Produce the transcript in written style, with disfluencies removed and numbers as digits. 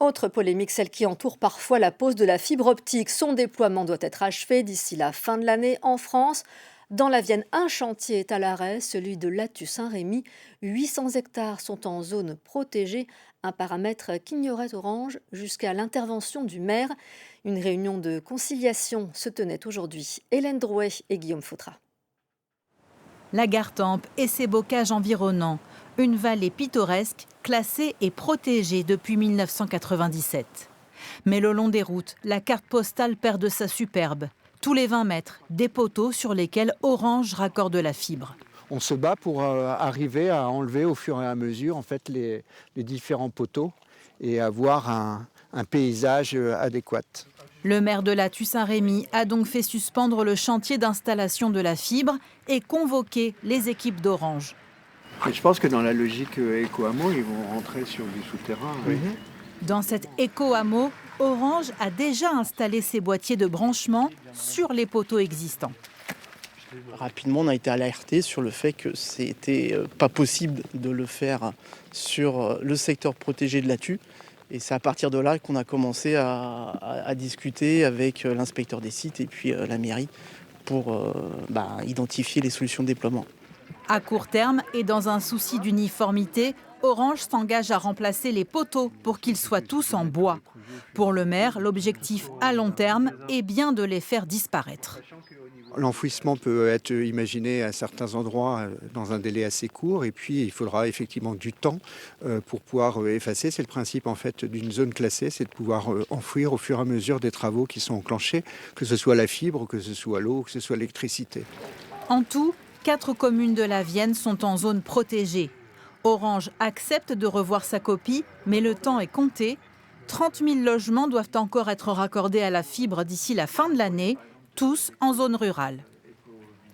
Autre polémique, celle qui entoure parfois la pose de la fibre optique. Son déploiement doit être achevé d'ici la fin de l'année en France. Dans la Vienne, un chantier est à l'arrêt, celui de Lathu-Saint-Rémy. 800 hectares sont en zone protégée, un paramètre qu'ignorait Orange jusqu'à l'intervention du maire. Une réunion de conciliation se tenait aujourd'hui. Hélène Drouet et Guillaume Fautra. La Gartempe et ses bocages environnants, une vallée pittoresque, classée et protégée depuis 1997. Mais le long des routes, la carte postale perd de sa superbe. Tous les 20 mètres, des poteaux sur lesquels Orange raccorde la fibre. On se bat pour arriver à enlever au fur et à mesure en fait, les différents poteaux et avoir un paysage adéquat. Le maire de Lathu-Saint-Rémy a donc fait suspendre le chantier d'installation de la fibre et convoqué les équipes d'Orange. Je pense que dans la logique éco-hameau, ils vont rentrer sur du souterrain. Oui. Dans cet éco-hameau, Orange a déjà installé ses boîtiers de branchement sur les poteaux existants. Rapidement, on a été alerté sur le fait que c'était pas possible de le faire sur le secteur protégé de Lathu. Et c'est à partir de là qu'on a commencé à discuter avec l'inspecteur des sites et puis la mairie pour identifier les solutions de déploiement. À court terme et dans un souci d'uniformité, Orange s'engage à remplacer les poteaux pour qu'ils soient tous en bois. Pour le maire, l'objectif à long terme est bien de les faire disparaître. L'enfouissement peut être imaginé à certains endroits dans un délai assez court et puis il faudra effectivement du temps pour pouvoir effacer. C'est le principe en fait d'une zone classée, c'est de pouvoir enfouir au fur et à mesure des travaux qui sont enclenchés, que ce soit la fibre, que ce soit l'eau, que ce soit l'électricité. En tout, 4 communes de la Vienne sont en zone protégée. Orange accepte de revoir sa copie, mais le temps est compté. 30 000 logements doivent encore être raccordés à la fibre d'ici la fin de l'année, tous en zone rurale.